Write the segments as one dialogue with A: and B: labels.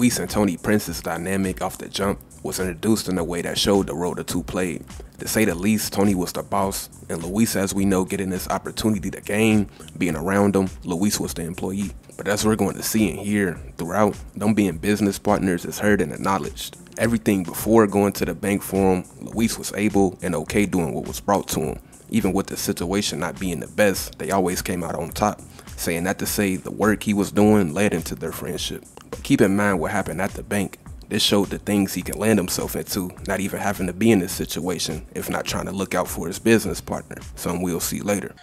A: Luis and Tony Prince's dynamic off the jump was introduced in a way that showed the role the two played. To say the least, Tony was the boss, and Luis, as we know, getting this opportunity to game, being around him, Luis was the employee. But as we're going to see and hear throughout, them being business partners is heard and acknowledged. Everything before going to the bank for him, Luis was able and okay doing what was brought to him. Even with the situation not being the best, they always came out on top. Saying that to say the work he was doing led into their friendship. But keep in mind what happened at the bank. This showed the things he can land himself into, not even having to be in this situation, if not trying to look out for his business partner, something we'll see later.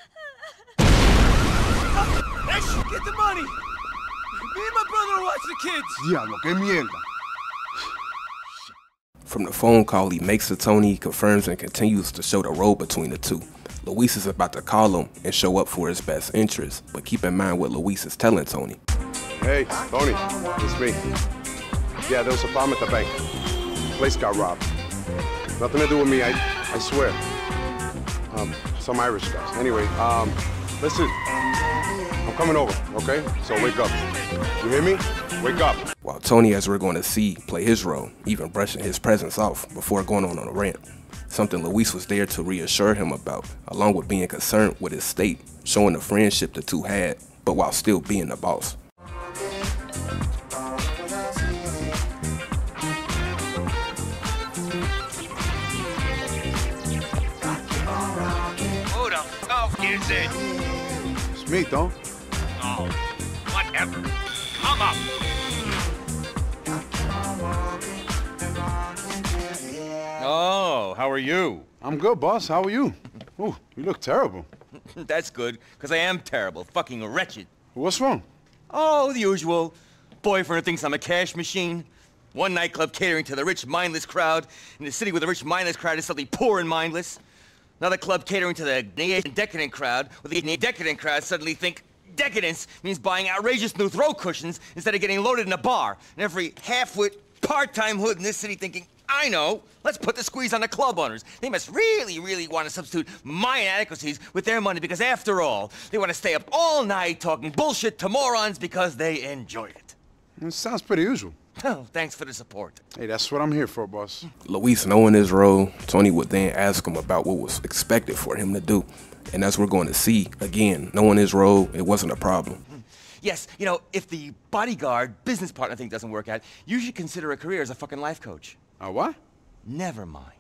B: Hey, get the money! Me and my brother will watch the kids!
C: Diablo, qué mierda.
A: From the phone call he makes to Tony, he confirms and continues to show the road between the two. Luis is about to call him and show up for his best interest, but keep in mind what Luis is telling Tony.
C: Hey, Tony, it's me. Yeah, there was a bomb at the bank. The place got robbed. Nothing to do with me, I swear. Some Irish guys. Anyway, listen, I'm coming over, okay? So wake up. You hear me? Wake up.
A: While Tony, as we're going to see, play his role, even brushing his presence off before going on a rant. Something Luis was there to reassure him about, along with being concerned with his state, showing the friendship the two had, but while still being the boss.
B: Who the fuck is it?
C: It's me, Don.
B: Oh, whatever. Come up.
D: Oh, how are you?
C: I'm good, boss. How are you? Ooh, you look terrible.
D: That's good, because I am terrible, fucking wretched.
C: What's wrong?
D: Oh, the usual. Boyfriend who thinks I'm a cash machine. One nightclub catering to the rich, mindless crowd. In the city where the rich, mindless crowd is suddenly poor and mindless. Another club catering to the decadent crowd, where the decadent crowd suddenly think decadence means buying outrageous new throw cushions instead of getting loaded in a bar. And every half-wit, part-time hood in this city thinking, I know, let's put the squeeze on the club owners. They must really, really want to substitute my inadequacies with their money because after all, they want to stay up all night talking bullshit to morons because they enjoyed it.
C: It sounds pretty usual.
D: Oh, thanks for the support.
C: Hey, that's what I'm here for, boss.
A: Luis, knowing his role, Tony would then ask him about what was expected for him to do. And as we're going to see, again, knowing his role, it wasn't a problem.
D: Yes, you know, if the bodyguard business partner thing doesn't work out, you should consider a career as a fucking life coach.
C: What?
D: Never mind.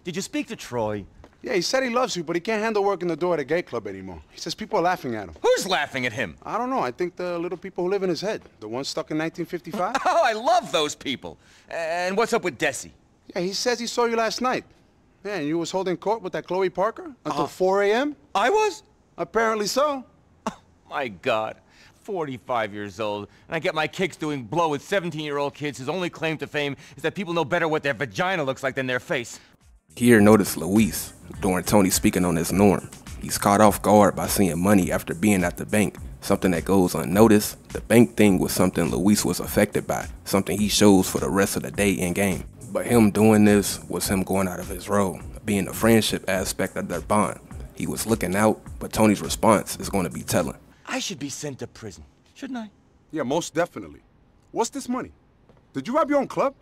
D: Did you speak to Troy?
C: Yeah, he said he loves you, but he can't handle working the door at a gay club anymore. He says people are laughing at him.
D: Who's laughing at him?
C: I don't know. I think the little people who live in his head. The ones stuck in 1955?
D: Oh, I love those people. And what's up with Desi?
C: Yeah, he says he saw you last night. Yeah, and you was holding court with that Chloe Parker until 4 a.m.?
D: I was?
C: Apparently so.
D: Oh, my God. 45 years old, and I get my kicks doing blow with 17-year-old kids whose only claim to fame is that people know better what their vagina looks like than their face.
A: Here, notice Luis, during Tony speaking on his norm. He's caught off guard by seeing money after being at the bank, something that goes unnoticed. The bank thing was something Luis was affected by, something he shows for the rest of the day in game. But him doing this was him going out of his role, being the friendship aspect of their bond. He was looking out, but Tony's response is going to be telling.
D: I should be sent to prison, shouldn't I?
C: Yeah, most definitely. What's this money? Did you rob your own club?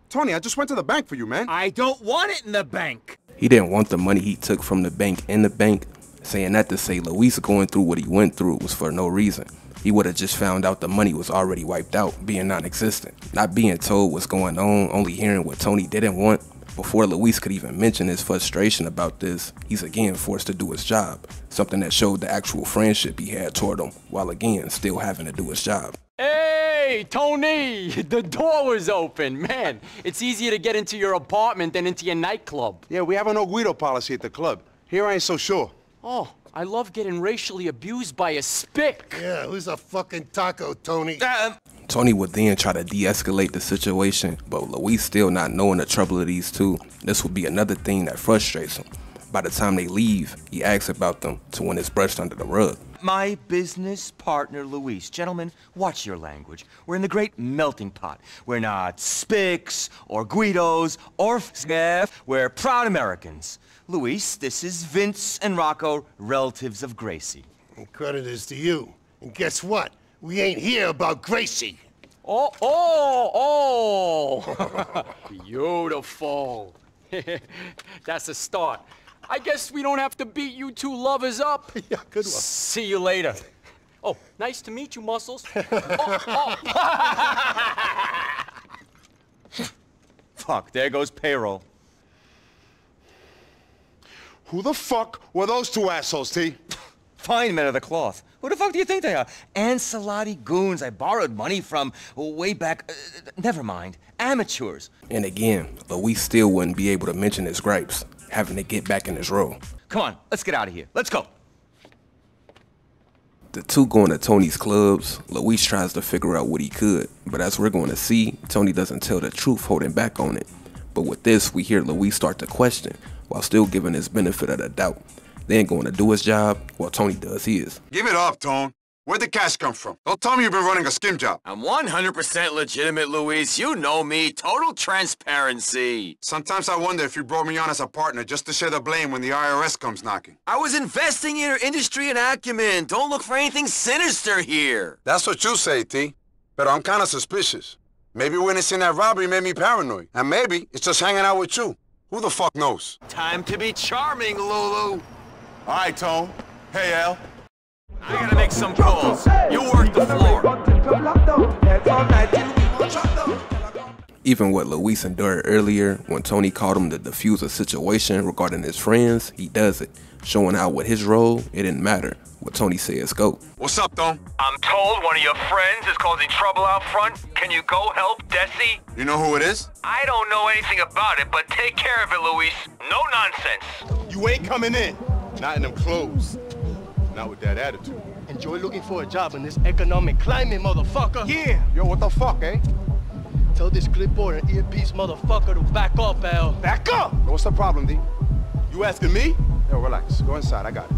C: Tony, I just went to the bank for you, man.
B: I don't want it in the bank.
A: He didn't want the money he took from the bank in the bank. Saying that to say Luis going through what he went through was for no reason. He would have just found out the money was already wiped out, being non-existent. Not being told what's going on, only hearing what Tony didn't want. Before Luis could even mention his frustration about this, he's again forced to do his job. Something that showed the actual friendship he had toward him, while again still having to do his job.
E: Hey, Tony! The door was open. Man, it's easier to get into your apartment than into your nightclub.
C: Yeah, we have a no guido policy at the club. Here I ain't so sure.
E: Oh, I love getting racially abused by a spick.
F: Yeah, who's a fucking taco, Tony?
A: Tony would then try to de-escalate the situation, but Luis still not knowing the trouble of these two, this would be another thing that frustrates him. By the time they leave, he asks about them to when it's brushed under the rug.
D: My business partner, Luis. Gentlemen, watch your language. We're in the great melting pot. We're not Spicks or Guidos or Scaff. We're proud Americans. Luis, this is Vince and Rocco, relatives of Gracie.
F: And credit is to you. And guess what? We ain't here about Gracie.
E: Oh, oh, oh! Beautiful. That's a start. I guess we don't have to beat you two lovers up.
F: Yeah, good one.
E: See you later. Oh, nice to meet you, Muscles.
D: Fuck, there goes payroll.
C: Who the fuck were those two assholes, T?
D: Fine men of the cloth. Who the fuck do you think they are? Ancelotti goons I borrowed money from way back. Never mind. Amateurs.
A: And again, Luis still wouldn't be able to mention his gripes, having to get back in his role.
D: Come on, let's get out of here. Let's go.
A: The two going to Tony's clubs, Luis tries to figure out what he could, but as we're going to see, Tony doesn't tell the truth, holding back on it. But with this, we hear Luis start to question, while still giving his benefit of the doubt. Then going to do his job, while Tony does his.
C: Give it up, Tone. Where'd the cash come from? Don't tell me you've been running a skim job.
G: I'm 100% legitimate, Luis. You know me. Total transparency.
C: Sometimes I wonder if you brought me on as a partner just to share the blame when the IRS comes knocking.
G: I was investing in your industry and acumen. Don't look for anything sinister here.
C: That's what you say, T. But I'm kind of suspicious. Maybe witnessing that robbery made me paranoid. And maybe it's just hanging out with you. Who the fuck knows?
G: Time to be charming, Lulu.
C: All right, Tone. Hey, Al.
G: I gotta make some calls. You work the floor.
A: Even what Luis endured earlier, when Tony called him to defuse a situation regarding his friends, he does it, showing how with his role, it didn't matter. What Tony says go.
C: What's up, Tone?
H: I'm told one of your friends is causing trouble out front. Can you go help Desi?
C: You know who it is?
H: I don't know anything about it, but take care of it, Luis. No nonsense.
C: You ain't coming in. Not in them clothes. Not with that attitude.
F: Enjoy looking for a job in this economic climate, motherfucker.
B: Yeah.
C: Yo, what the fuck, eh?
F: Tell this clipboard and earpiece motherfucker to back up, Al.
B: Back up!
C: Yo, what's the problem, D? You asking me? Yo, relax. Go inside. I got it.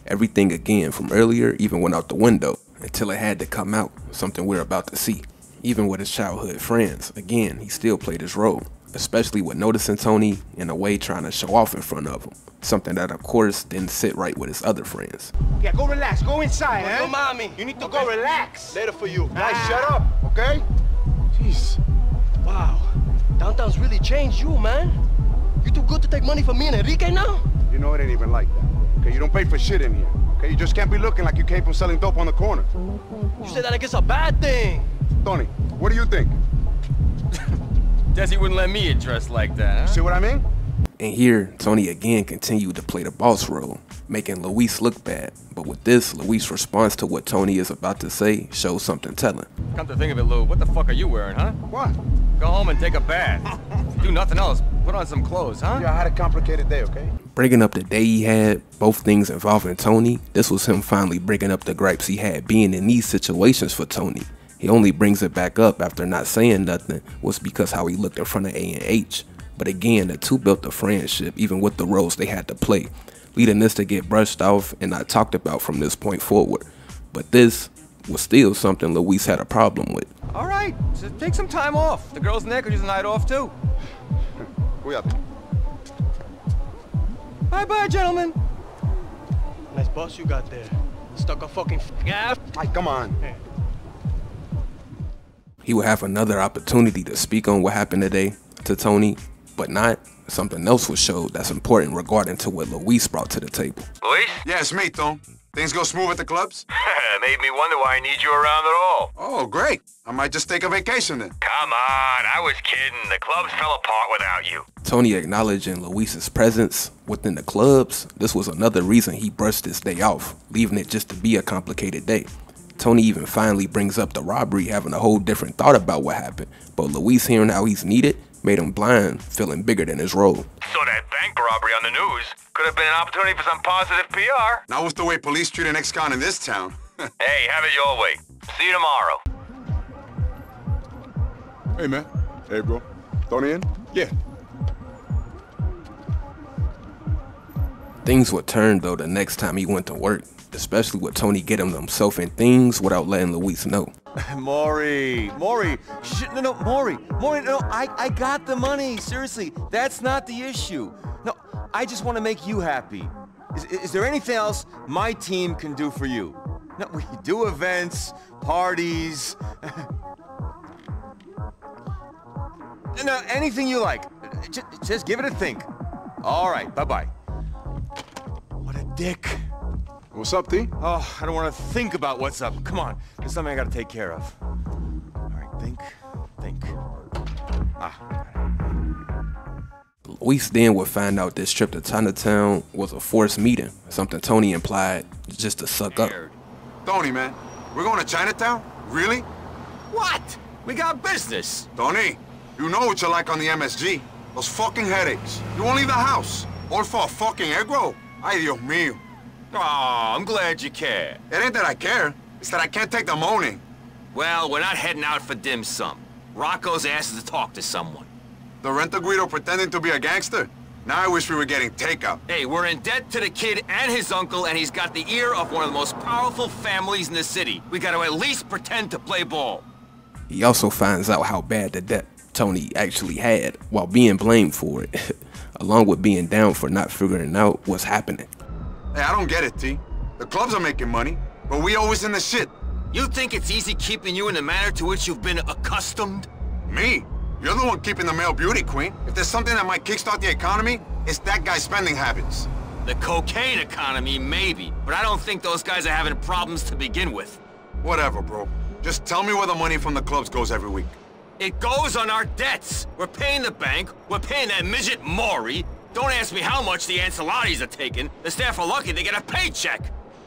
A: Everything again from earlier even went out the window until it had to come out, something we're about to see. Even with his childhood friends, again, he still played his role, especially with noticing Tony in a way trying to show off in front of him. Something that, of course, didn't sit right with his other friends.
B: Yeah, go relax. Go inside,
F: Yo,
B: huh?
F: mommy.
B: You need to go relax.
F: Later for you.
C: Guys, shut up, okay? Jeez.
F: Wow. Downtown's really changed you, man. You too good to take money from me and Enrique now?
C: You know it ain't even like that. Okay, you don't pay for shit in here. Okay, you just can't be looking like you came from selling dope on the corner.
F: You say that like it's a bad thing.
C: Tony, what do you think?
D: Desi wouldn't let me dress like that, huh?
C: See what I mean?
A: And here, Tony again continued to play the boss role, making Luis look bad. But with this, Luis' response to what Tony is about to say shows something telling.
D: Come to think of it, Lou, what the fuck are you wearing, huh?
C: What?
D: Go home and take a bath. Do nothing else. Put on some clothes, huh?
C: Yeah, I had a complicated day, okay?
A: Bringing up the day he had, both things involving Tony, this was him finally bringing up the gripes he had being in these situations for Tony. He only brings it back up after not saying nothing was because how he looked in front of A and H. But again, the two built a friendship even with the roles they had to play, leading this to get brushed off and not talked about from this point forward. But this was still something Luis had a problem with.
D: All right, so take some time off. The girls in there could use a night off, too.
C: Cuídate.
D: Bye-bye, gentlemen.
F: Nice boss you got there. Stuck a fucking gap.
C: Ay, come on.
A: He would have another opportunity to speak on what happened today to Tony, but not. Something else was showed that's important regarding to what Luis brought to the table.
H: Luis?
C: Yeah, it's me, Tom. Things go smooth at the clubs?
H: Made me wonder why I need you around at all.
C: Oh, great. I might just take a vacation then.
H: Come on, I was kidding. The clubs fell apart without you.
A: Tony acknowledging Luis's presence within the clubs, this was another reason he brushed this day off, leaving it just to be a complicated day. Tony even finally brings up the robbery, having a whole different thought about what happened, but Luis hearing how he's needed made him blind, feeling bigger than his role.
H: So that bank robbery on the news could have been an opportunity for some positive PR.
C: Not with the way police treat an ex-con in this town.
H: Hey, have it your way. See you tomorrow.
C: Hey, man. Hey, bro. Tony in? Yeah.
A: Things would turn though the next time he went to work, especially with Tony getting himself in things without letting Luis know.
D: Maury, no, I got the money, seriously, that's not the issue. No, I just want to make you happy. Is there anything else my team can do for you? No, we do events, parties. No, anything you like. Just give it a think. All right, bye-bye. What a dick.
C: What's up, T?
D: Oh, I don't want to think about what's up. Come on, there's something I gotta take care of. All right, think.
A: Luis then would find out this trip to Chinatown was a forced meeting, something Tony implied just to suck up.
C: Tony, man, we're going to Chinatown? Really?
D: What? We got business.
C: Tony, you know what you're like on the MSG. Those fucking headaches. You won't leave the house. All for a fucking egg roll. Ay, Dios mío.
G: Aw, I'm glad you care.
C: It ain't that I care. It's that I can't take the moaning.
G: Well, we're not heading out for dim sum. Rocco's asked us to talk to someone.
C: The rent-a-guido pretending to be a gangster? Now I wish we were getting takeout.
G: Hey, we're in debt to the kid and his uncle, and he's got the ear of one of the most powerful families in the city. We gotta at least pretend to play ball.
A: He also finds out how bad the debt Tony actually had while being blamed for it, along with being down for not figuring out what's happening.
C: Hey, I don't get it, T. The clubs are making money, but we always in the shit.
G: You think it's easy keeping you in the manner to which you've been accustomed?
C: Me? You're the one keeping the male beauty queen. If there's something that might kickstart the economy, it's that guy's spending habits.
G: The cocaine economy, maybe, but I don't think those guys are having problems to begin with.
C: Whatever, bro. Just tell me where the money from the clubs goes every week.
G: It goes on our debts. We're paying the bank, we're paying that midget Maury. Don't ask me how much the Ancelottis are taking. The staff are lucky they get a paycheck.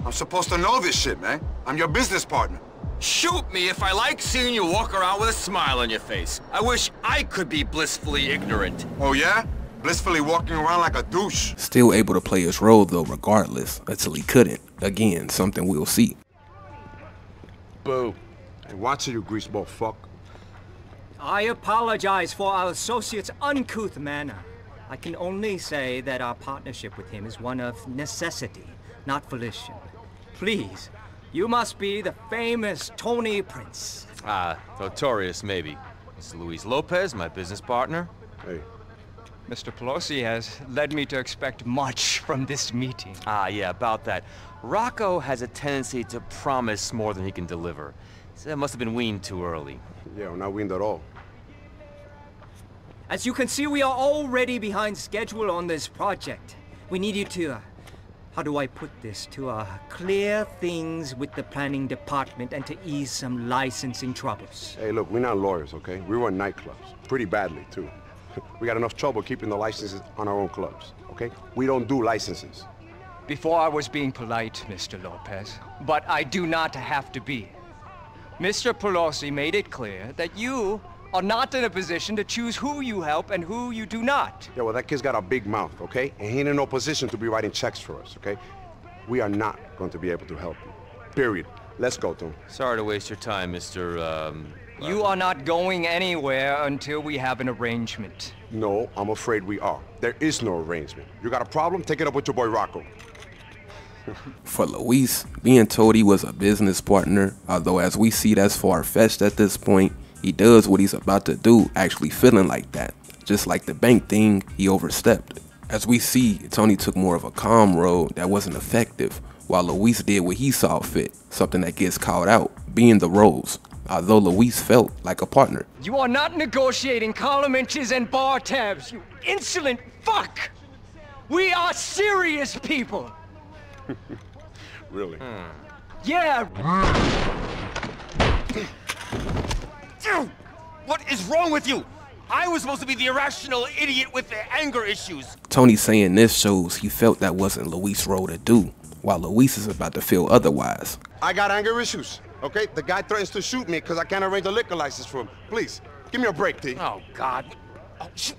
C: I'm supposed to know this shit, man. I'm your business partner.
G: Shoot me if I like seeing you walk around with a smile on your face. I wish I could be blissfully ignorant.
C: Oh yeah? Blissfully walking around like a douche.
A: Still able to play his role though regardless, until he couldn't. Again, something we'll see.
C: Boo. Hey, watch it, you greaseball fuck.
I: I apologize for our associate's uncouth manner. I can only say that our partnership with him is one of necessity, not volition. Please, you must be the famous Tony Prince.
D: Notorious, maybe. This is Luis Lopez, my business partner.
C: Hey.
E: Mr. Pelosi has led me to expect much from this meeting.
D: Yeah, about that. Rocco has a tendency to promise more than he can deliver. So that must have been weaned too early.
C: Yeah, we're not weaned at all.
I: As you can see, we are already behind schedule on this project. We need you to, how do I put this, to clear things with the planning department and to ease some licensing troubles.
C: Hey, look, we're not lawyers, okay? We run nightclubs. Pretty badly, too. We got enough trouble keeping the licenses on our own clubs, okay? We don't do licenses.
E: Before I was being polite, Mr. Lopez, but I do not have to be. Mr. Pelosi made it clear that you are not in a position to choose who you help and who you do not.
C: Yeah, well, that kid's got a big mouth, okay? And he ain't in no position to be writing checks for us, okay? We are not going to be able to help you. Period. Let's go, Tom.
D: Sorry to waste your time, Mr.
E: You are not going anywhere until we have an arrangement.
C: No, I'm afraid we are. There is no arrangement. You got a problem? Take it up with your boy Rocco.
A: For Luis, being told he was a business partner, although as we see that's far-fetched at this point, he does what he's about to do actually feeling like that. Just like the bank thing, he overstepped. As we see, Tony took more of a calm road that wasn't effective, while Luis did what he saw fit, something that gets called out, being the roles, although Luis felt like a partner.
E: You are not negotiating column inches and bar tabs, you insolent fuck! We are serious people!
C: Really?
E: Yeah!
D: What is wrong with you? I was supposed to be the irrational idiot with the anger issues.
A: Tony saying this shows he felt that wasn't Luis' role to do, while Luis is about to feel otherwise.
C: I got anger issues, okay? The guy threatens to shoot me because I can't arrange a liquor license for him. Please, give me a break, T.
D: Oh, God. Oh, shit.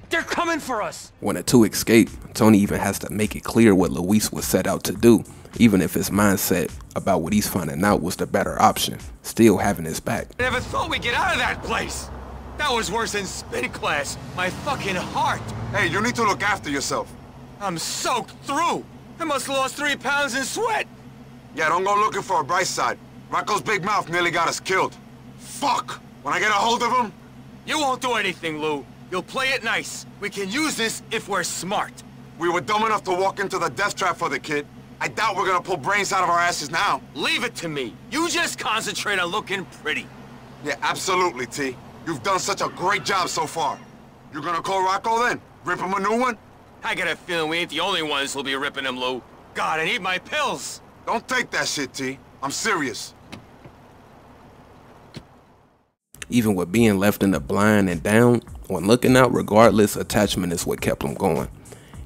D: They're coming for us!
A: When the two escape, Tony even has to make it clear what Luis was set out to do, even if his mindset about what he's finding out was the better option, still having his back.
G: I never thought we'd get out of that place! That was worse than spin class. My fucking heart!
C: Hey, you need to look after yourself.
G: I'm soaked through! I must have lost 3 pounds in sweat!
C: Yeah, don't go looking for a bright side. Rocco's big mouth nearly got us killed. Fuck! When I get a hold of him...
G: You won't do anything, Lou. You'll play it nice. We can use this if we're smart.
C: We were dumb enough to walk into the death trap for the kid. I doubt we're gonna pull brains out of our asses now.
G: Leave it to me. You just concentrate on looking pretty.
C: Yeah, absolutely, T. You've done such a great job so far. You gonna call Rocco then? Rip him a new one?
G: I got a feeling we ain't the only ones who'll be ripping him, Lou. God, I need my pills.
C: Don't take that shit, T. I'm serious.
A: Even with being left in the blind and down, when looking out regardless, attachment is what kept him going.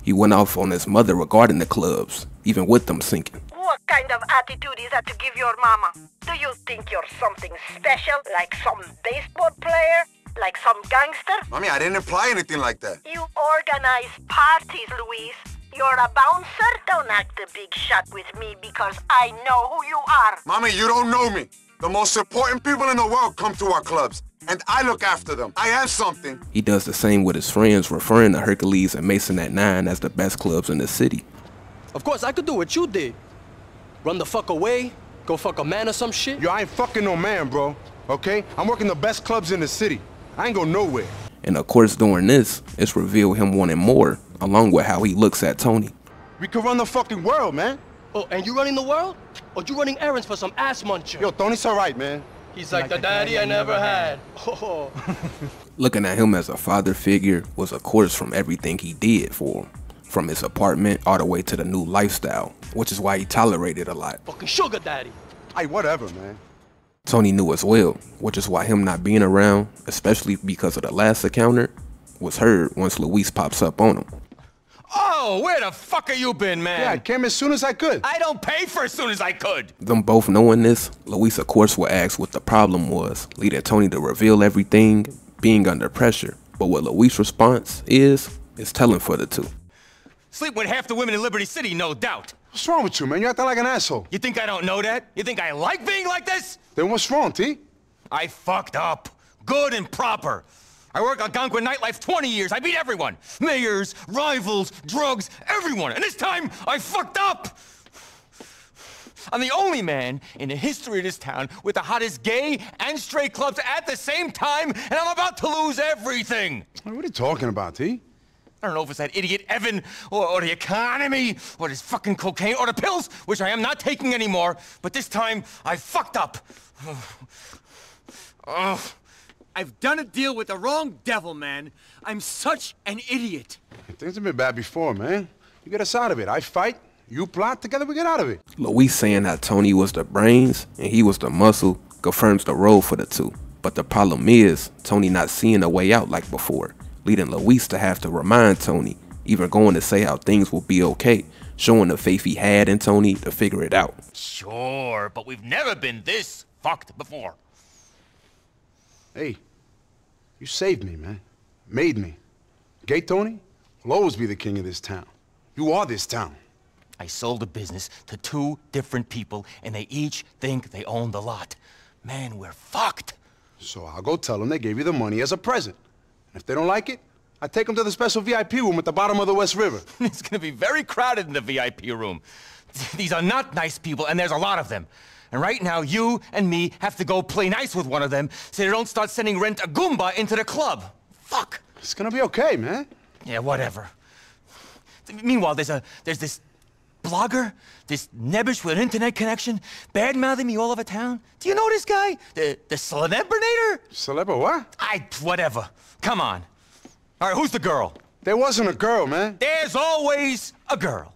A: He went off on his mother regarding the clubs, even with them sinking.
J: What kind of attitude is that to give your mama? Do you think you're something special, like some baseball player? Like some gangster?
C: Mommy, I didn't imply anything like that.
J: You organize parties, Luis. You're a bouncer? Don't act a big shot with me because I know who you are.
C: Mommy, you don't know me. The most important people in the world come to our clubs, and I look after them. I have something.
A: He does the same with his friends, referring to Hercules and Mason at 9 as the best clubs in the city.
F: Of course, I could do what you did. Run the fuck away, go fuck a man or some shit.
C: Yo, I ain't fucking no man, bro. Okay? I'm working the best clubs in the city. I ain't go nowhere.
A: And of course, during this, it's revealed him wanting more, along with how he looks at Tony.
C: We could run the fucking world, man.
F: Oh, and you running the world? Or you running errands for some ass muncher?
C: Yo, Tony's all right, man.
F: He's like the daddy I never had. Oh.
A: Looking at him as a father figure was, of course, from everything he did for him. From his apartment all the way to the new lifestyle, which is why he tolerated a lot.
F: Fucking sugar daddy.
C: Hey, whatever, man.
A: Tony knew as well, which is why him not being around, especially because of the last encounter, was heard once Luis pops up on him.
G: Oh, where the fuck have you been, man?
C: Yeah, I came as soon as I could.
G: I don't pay for as soon as I could.
A: Them both knowing this, Luis of course would ask what the problem was, leading Tony to reveal everything, being under pressure. But what Luis' response is telling for the two.
G: Sleep with half the women in Liberty City, no doubt.
C: What's wrong with you, man? You acting like an asshole.
G: You think I don't know that? You think I like being like this?
C: Then what's wrong, T?
G: I fucked up. Good and proper. I worked Algonquin nightlife 20 years. I beat everyone. Mayors, rivals, drugs, everyone. And this time, I fucked up. I'm the only man in the history of this town with the hottest gay and straight clubs at the same time, and I'm about to lose everything.
C: What are you talking about, T?
G: I don't know if it's that idiot Evan, or the economy, or this fucking cocaine, or the pills, which I am not taking anymore, but this time, I fucked up.
B: I've done a deal with the wrong devil, man. I'm such an idiot.
C: Things have been bad before, man. You get us out of it. I fight, you plot, together we get out of it.
A: Luis saying how Tony was the brains and he was the muscle confirms the role for the two. But the problem is, Tony not seeing a way out like before, leading Luis to have to remind Tony, even going to say how things will be okay, showing the faith he had in Tony to figure it out.
G: Sure, but we've never been this fucked before.
C: Hey, you saved me, man. Made me. Gay Tony will always be the king of this town. You are this town.
G: I sold the business to 2 different people, and they each think they own the lot. Man, we're fucked.
C: So I'll go tell them they gave you the money as a present. And if they don't like it, I take them to the special VIP room at the bottom of the West River.
G: It's gonna be very crowded in the VIP room. These are not nice people, and there's a lot of them. And right now, you and me have to go play nice with one of them so they don't start sending Rent a Goomba into the club. Fuck.
C: It's gonna be okay, man.
G: Yeah, whatever. Meanwhile, there's this blogger, this nebbish with an internet connection, bad-mouthing me all over town. Do you know this guy? The Celebrinator?
C: Celebra what?
G: Whatever. Come on. All right, who's the girl?
C: There wasn't a girl, man.
G: There's always a girl.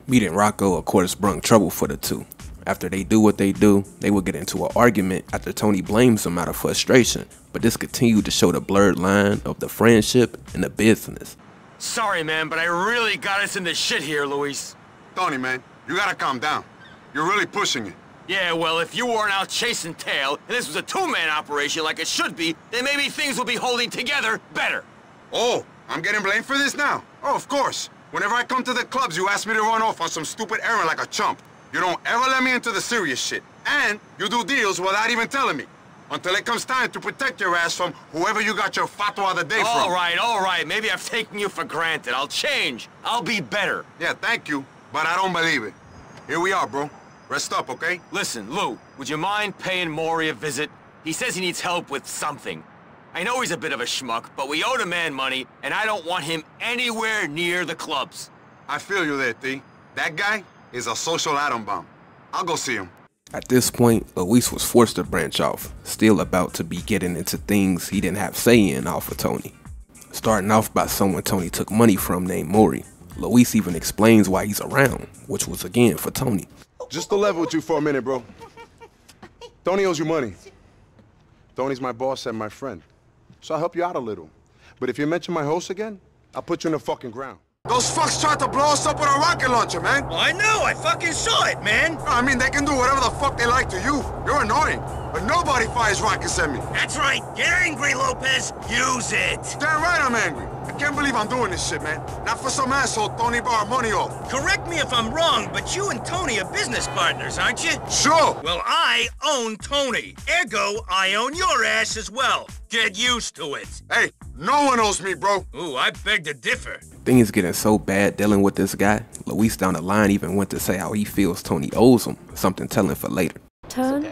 A: Meeting Rocco, of course, brung trouble for the two. After they do what they do, they will get into an argument after Tony blames them out of frustration, but this continued to show the blurred line of the friendship and the business.
G: Sorry, man, but I really got us into shit here, Luis.
C: Tony, man, you gotta calm down. You're really pushing it.
G: Yeah, well, if you weren't out chasing tail, and this was a 2-man operation like it should be, then maybe things will be holding together better.
C: Oh, I'm getting blamed for this now? Oh, of course. Whenever I come to the clubs, you ask me to run off on some stupid errand like a chump. You don't ever let me into the serious shit. And you do deals without even telling me. Until it comes time to protect your ass from whoever you got your fatwa of the day from.
G: All right. Maybe I've taken you for granted. I'll change. I'll be better.
C: Yeah, thank you, but I don't believe it. Here we are, bro. Rest up, okay?
G: Listen, Lou, would you mind paying Maury a visit? He says he needs help with something. I know he's a bit of a schmuck, but we owe the man money, and I don't want him anywhere near the clubs.
C: I feel you there, T. That guy is a social atom bomb. I'll go see him.
A: At this point, Luis was forced to branch off, still about to be getting into things he didn't have say in off of Tony. Starting off by someone Tony took money from named Maury. Luis even explains why he's around, which was again for Tony.
C: Just to level with you for a minute, bro. Tony owes you money. Tony's my boss and my friend. So I'll help you out a little. But if you mention my host again, I'll put you in the fucking ground.
K: Those fucks tried to blow us up with a rocket launcher, man.
B: Well, I know, I fucking saw it, man.
K: I mean, they can do whatever the fuck they like to you. You're annoying. But nobody fires rockets at me.
B: That's right. Get angry, Lopez. Use it.
K: Damn right I'm angry. I can't believe I'm doing this shit, man. Not for some asshole Tony borrowed money off.
B: Correct me if I'm wrong, but you and Tony are business partners, aren't you?
K: Sure.
B: Well, I own Tony. Ergo, I own your ass as well. Get used to it.
K: Hey, no one owes me, bro.
B: Ooh, I beg to differ.
A: Things getting so bad dealing with this guy, Luis down the line even went to say how he feels Tony owes him, something telling for later.
B: So,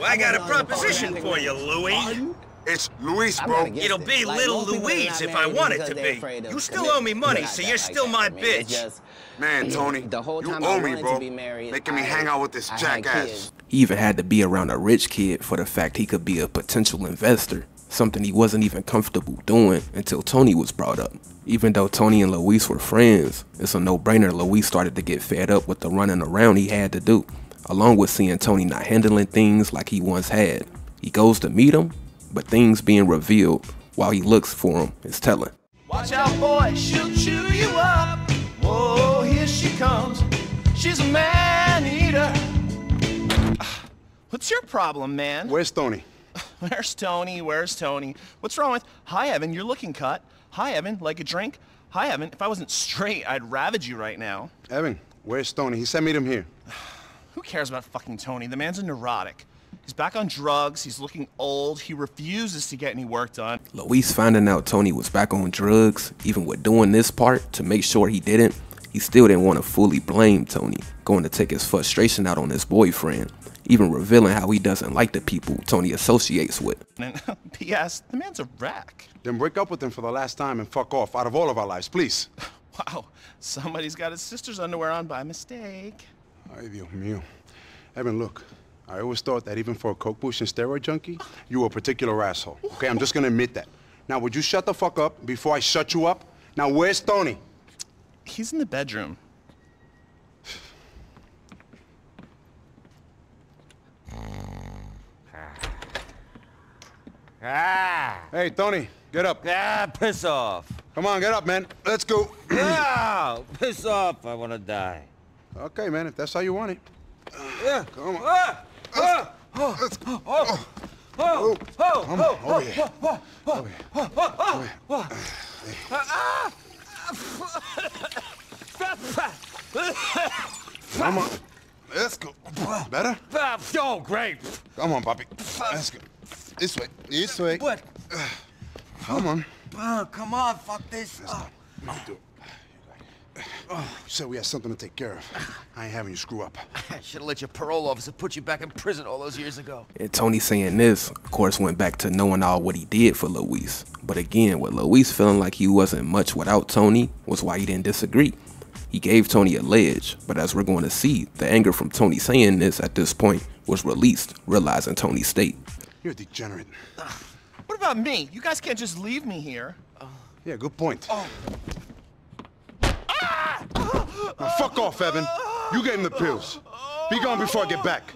B: I got a proposition for you, Louis.
K: It's Luis, bro.
B: It'll be little Louise if I want it to be. You still owe me money, so you're still my bitch.
K: Man, Tony, you owe me, bro. Making me hang out with this jackass.
A: He even had to be around a rich kid for the fact he could be a potential investor, something he wasn't even comfortable doing until Tony was brought up. Even though Tony and Luis were friends, it's a no-brainer Luis started to get fed up with the running around he had to do, along with seeing Tony not handling things like he once had. He goes to meet him, but things being revealed while he looks for him is telling.
L: Watch out, boy, she'll chew you up. Whoa, here she comes. She's a man-eater. What's your problem, man?
C: Where's Tony?
L: Where's Tony? Where's Tony? What's wrong with... Hi, Evan, you're looking cut. Hi, Evan, like a drink? Hi, Evan, if I wasn't straight, I'd ravage you right now.
C: Evan, where's Tony? He said meet him here.
L: Who cares about fucking Tony? The man's a neurotic. He's back on drugs, he's looking old, he refuses to get any work done.
A: Luis finding out Tony was back on drugs, even with doing this part to make sure he didn't, he still didn't want to fully blame Tony, going to take his frustration out on his boyfriend, even revealing how he doesn't like the people Tony associates with.
L: And P.S., the man's a wreck.
C: Then break up with him for the last time and fuck off out of all of our lives, please.
L: Wow, somebody's got his sister's underwear on by mistake.
C: Ay, Dios mío. Evan, look. I always thought that even for a coke push and steroid junkie, you were a particular asshole. Okay, I'm just gonna admit that. Now, would you shut the fuck up before I shut you up? Now, where's Tony?
L: He's in the bedroom.
C: Hey, Tony, get up.
D: Piss off.
C: Come on, get up, man. Let's go.
D: Piss off. I want to die.
C: Okay, man, if that's how you want it.
D: Yeah.
C: Come on. Let's go. Come on, over here. Over here. Come on. Let's go. Better?
D: Oh, great.
C: Come on, Poppy. Let's go. This way. This way.
D: What?
C: Come on.
D: Come on, fuck this.
C: No, do it. You said we had something to take care of. I ain't having you screw up.
D: I should have let your parole officer put you back in prison all those years ago.
A: And Tony saying this, of course, went back to knowing all what he did for Luis. But again, with Luis feeling like he wasn't much without Tony was why he didn't disagree. He gave Tony a ledge, but as we're going to see, the anger from Tony saying this at this point was released, realizing Tony's state.
C: You're a degenerate.
L: What about me? You guys can't just leave me here.
C: Yeah, good point. Now fuck off, Evan. You get him the pills. Be gone before I get back.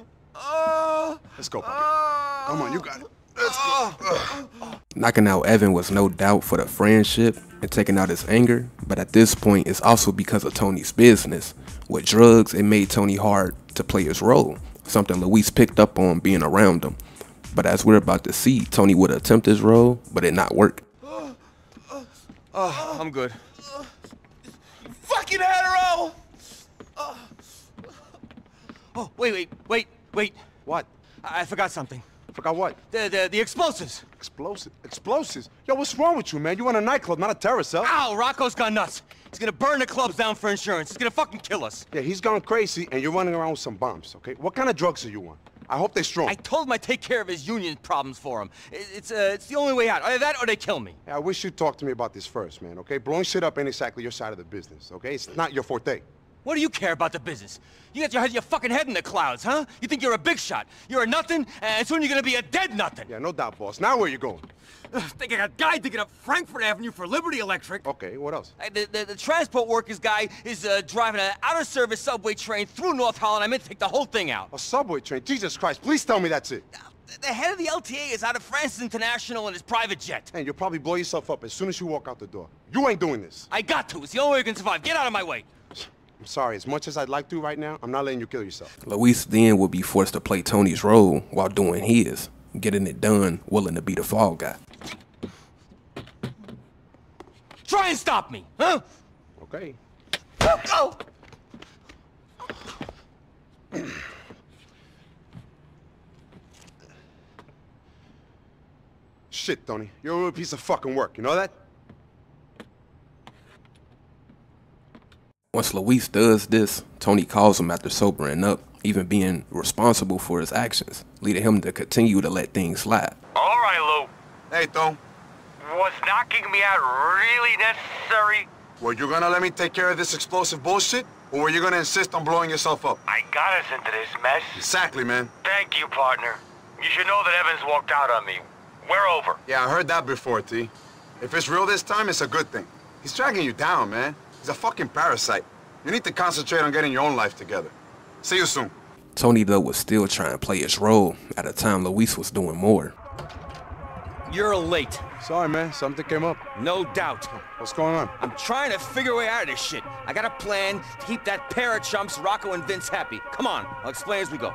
C: Let's go, Poppy. Come on, you got it. Let's go.
A: Knocking out Evan was no doubt for the friendship and taking out his anger, but at this point it's also because of Tony's business. With drugs, it made Tony hard to play his role, something Luis picked up on being around him. But as we're about to see, Tony would attempt his role, but it not work.
D: I'm good.
L: Fucking hetero!
D: Oh, wait.
C: What?
D: I forgot something.
C: Forgot what?
D: The explosives.
C: Explosives? Yo, what's wrong with you, man? You in a nightclub, not a terrorist cell.
D: Ow, Rocco's gone nuts. He's gonna burn the clubs down for insurance. He's gonna fucking kill us.
C: Yeah, he's gone crazy, and you're running around with some bombs, okay? What kind of drugs are you on? I hope they're strong.
D: I told him I'd take care of his union problems for him. It's the only way out. Either that or they kill me.
C: Yeah, I wish you'd talk to me about this first, man, okay? Blowing shit up ain't exactly your side of the business, okay? It's not your forte.
D: What do you care about the business? You got your fucking head in the clouds, huh? You think you're a big shot. You're a nothing, and soon you're gonna be a dead nothing.
C: Yeah, no doubt, boss. Now where you going?
B: Think I got a guy digging up Frankfurt Avenue for Liberty Electric.
C: Okay, what else?
D: The transport workers guy is driving an out-of-service subway train through North Holland. I meant to take the whole thing out.
C: A subway train? Jesus Christ, please tell me that's it.
D: The head of the LTA is out of Francis International in his private jet.
C: And you'll probably blow yourself up as soon as you walk out the door. You ain't doing this.
D: I got to. It's the only way you can survive. Get out of my way.
C: I'm sorry, as much as I'd like to right now, I'm not letting you kill yourself.
A: Luis then would be forced to play Tony's role while doing his, getting it done, willing to be the fall guy.
D: Try and stop me, huh?
C: Okay.
D: Oh!
C: Shit, Tony. You're a real piece of fucking work, you know that?
A: Once Luis does this, Tony calls him after sobering up, even being responsible for his actions, leading him to continue to let things slide.
H: All right, Lou.
C: Hey, Tom.
H: Was knocking me out really necessary?
C: Were you gonna let me take care of this explosive bullshit? Or were you gonna insist on blowing yourself up?
H: I got us into this mess.
C: Exactly, man.
H: Thank you, partner. You should know that Evans walked out on me. We're over.
C: Yeah, I heard that before, T. If it's real this time, it's a good thing. He's dragging you down, man. He's a fucking parasite. You need to concentrate on getting your own life together. See you soon.
A: Tony, though, was still trying to play his role at a time Luis was doing more.
D: You're late.
C: Sorry, man. Something came up.
D: No doubt.
C: What's going on?
D: I'm trying to figure a way out of this shit. I got a plan to keep that pair of chumps, Rocco and Vince, happy. Come on, I'll explain as we go.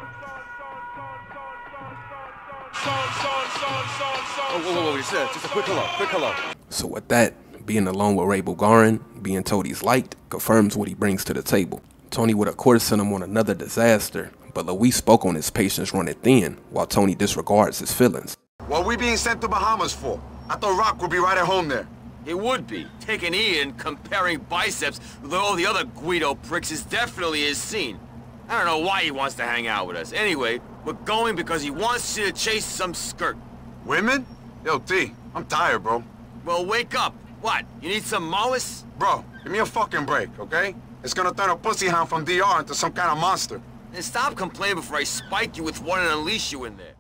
D: Whoa, just a quick hello.
A: So with that, being alone with Ray Bulgarin, being told he's liked, confirms what he brings to the table. Tony would of course send him on another disaster, but Luis spoke on his patience running thin, while Tony disregards his feelings.
C: What are we being sent to Bahamas for? I thought Rock would be right at home there.
D: It would be. Taking Ian, comparing biceps with all the other Guido pricks is definitely his scene. I don't know why he wants to hang out with us. Anyway, we're going because he wants you to chase some skirt.
C: Women? Yo, T, I'm tired, bro.
D: Well, wake up. What? You need some mollis?
C: Bro, give me a fucking break, okay? It's gonna turn a pussy hound from DR into some kind of monster.
D: Then stop complaining before I spike you with one and unleash you in there.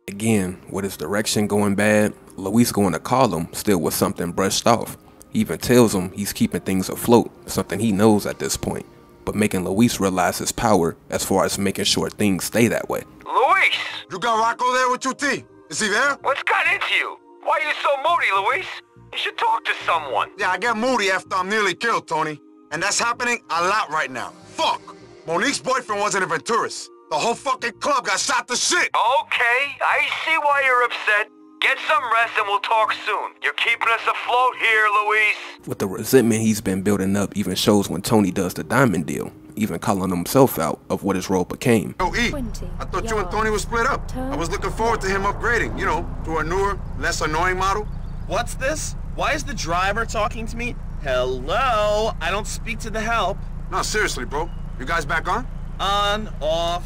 A: Again, with his direction going bad, Luis going to call him still with something brushed off. He even tells him he's keeping things afloat, something he knows at this point, but making Luis realize his power as far as making sure things stay that way.
H: Luis!
C: You got Rocco there with you, T? Is he there?
H: What's got into you? Why are you so moody, Luis? You should talk to someone.
C: Yeah, I get moody after I'm nearly killed, Tony. And that's happening a lot right now. Fuck! Monique's boyfriend wasn't even a tourist. The whole fucking club got shot to shit.
H: Okay, I see why you're upset. Get some rest and we'll talk soon. You're keeping us afloat here, Luis.
A: With the resentment he's been building up even shows when Tony does the diamond deal, even calling himself out of what his role became.
C: Yo, E, I thought you and Tony were split up. I was looking forward to him upgrading, you know, to a newer, less annoying model.
L: What's this? Why is the driver talking to me? Hello? I don't speak to the help.
C: No, seriously, bro. You guys back on?
L: On, off,